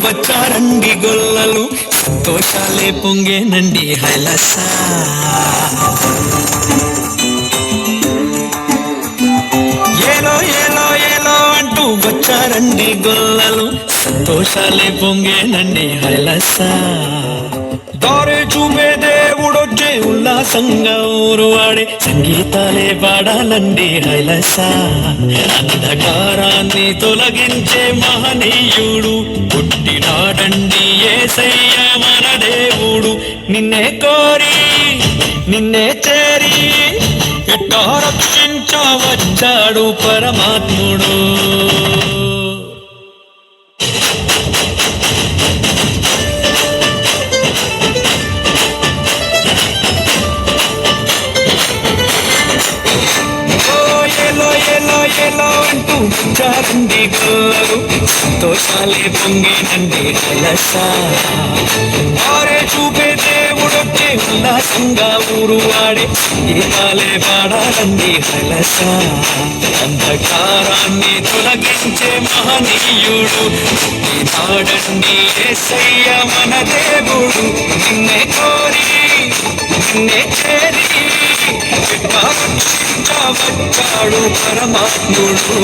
వచ్చారండి గొల్లలు సంతోషాలే పొంగేనండి హైలస. ఏలో ఏలో ఏలో అంటూ వచ్చారండి గొల్లలు సంతోషాలే పొంగేనండి హైలస. దారే చూపే దేవుడొచ్చే ఉల్లాసంగా ఊరు వాడే సంగీతాలే పాడాలండి హైలస. అంధకారాన్ని తొలగించే మహనీయుడు పుట్టినాడండి యేసయ్య మన దేవుడు. నిన్నే కోరి నిన్నే చేరి ఎట్టా రక్షించవచ్చాడు పరమాత్ముడు. అంటూ వచ్చారండి గొల్లలు సంతోషాలే పొంగేనండి హైలస. ఆరే చూపే దేవుడొచ్చే ఉల్లాసంగా ఊరు వాడే గీతాలే పాడాలండి హైలస. అంధకారాన్ని తొలగించే మహనీయుడు నాడండి యేసయ్య మన దేవుడు. నిన్నే కోరి నిన్నే చేరి వచ్చాడు పరమాత్ముడు.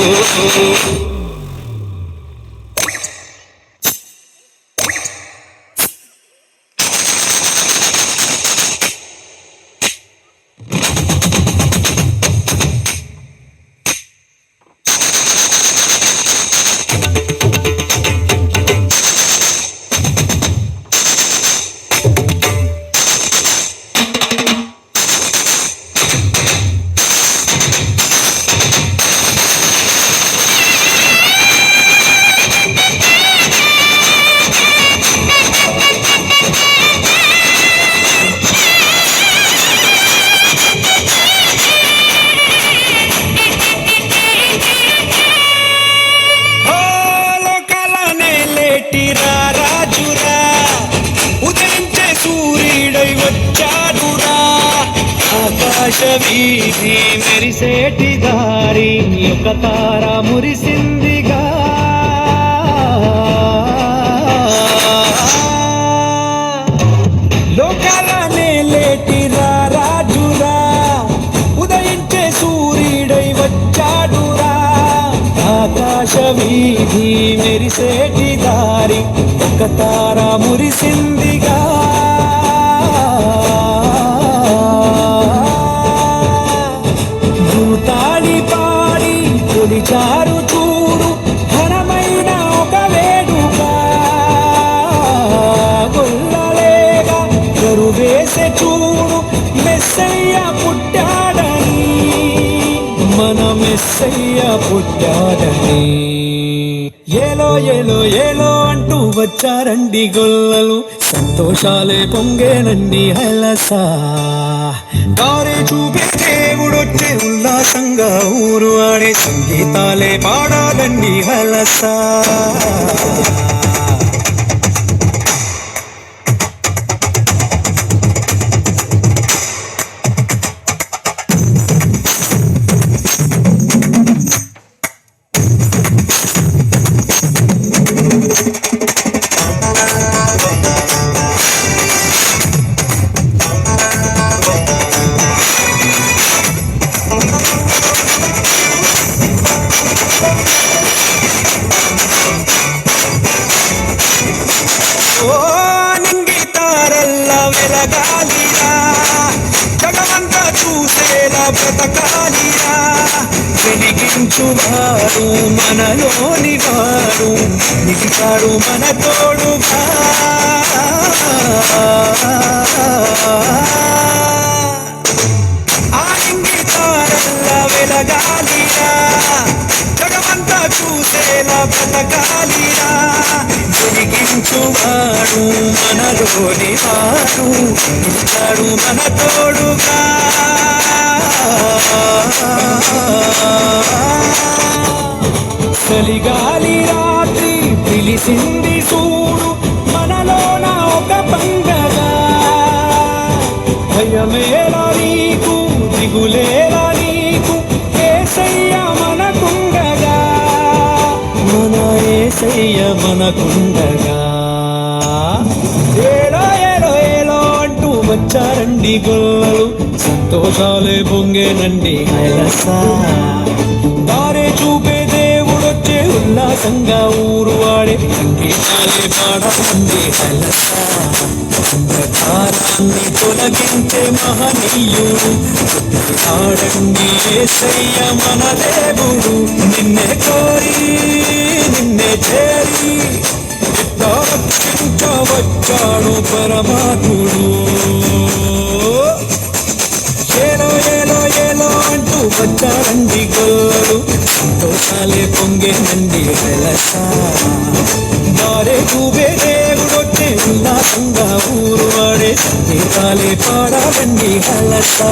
రాజురా ఉదయించే సూర్యుడై వచ్చాడురా. ఆకాశ వీధి మెరిసేటి దారి ఒక తార మురిసిందిగా. లోకాలనే లేటిరా రాజురా ఉదయించే సూర్యుడై వచ్చాడురా. ఆకాశ వీధి మెరిసేటి దారి ఒక తార మురిసిందిగా. భూతాళి పాడి కొలిచారు చూడు ఘనమైన ఒక వేడుక. గొల్లలేగా కరువేసే చూడు మెస్సయ్య పుట్టాడని మన మెస్సయ్య పుట్టాడని. ఏలో ఏలో ఏలో అంటూ వచ్చారండి గొల్లలు సంతోషాలే పొంగేనండి హైలస. దారి చూపే దేవుడొచ్చే ఉల్లాసంగా ఊరు ఆడే సంగీతాలే పాడాలండి హైలస. వెలగాలిరా జగమంతా చూసేలా బ్రతకాలిరా. వెలిగించువాడు మనలోని వాడు నిలిచాడు మన తోడుగా. ఆలింగి తారల్లా వెలగాలిరా జగమంతా చూసేలా బ్రతకాలిరా. వెలిగించువాడు వాడు మనలోని వాడు నిలిచాడు మన తోడుగా. చలిగాలి రాత్రి పిలిసింది చూడు మనలోన ఒక పండగ. భయమేలా నీకు దిగులేలా నీకు యేసయ్య మనకుండగా. మన యేసయ్య మనకుండగా. ఏలో ఏలో ఏలో అంటూ వచ్చారండి గొల్లలు, సంతోషాలే పొంగేనండి హైలసా. దారే చూపే దేవుడొచ్చే ఉల్లాసంగా ఊరు వాడే సంగీతాలే పాడాలండి హైలసా. అంధకారాన్ని తొలగించే మహనీయుడు ఆడండి యేసయ్య మన దేవుడు. నిన్నే కోరి నిన్నే చేరి రక్షించవచ్చాడు పరమాత్ముడు. ఏలో ఏలో ఏలో అంటూ వచ్చారండి గొల్లలు, సంతోషాలే పొంగేనండి హైలసా. దారే చూపే దేవుడొచ్చే ఉల్లాసంగా ఊరు వాడే సంగీతాలే పాడాలండి హైలసా.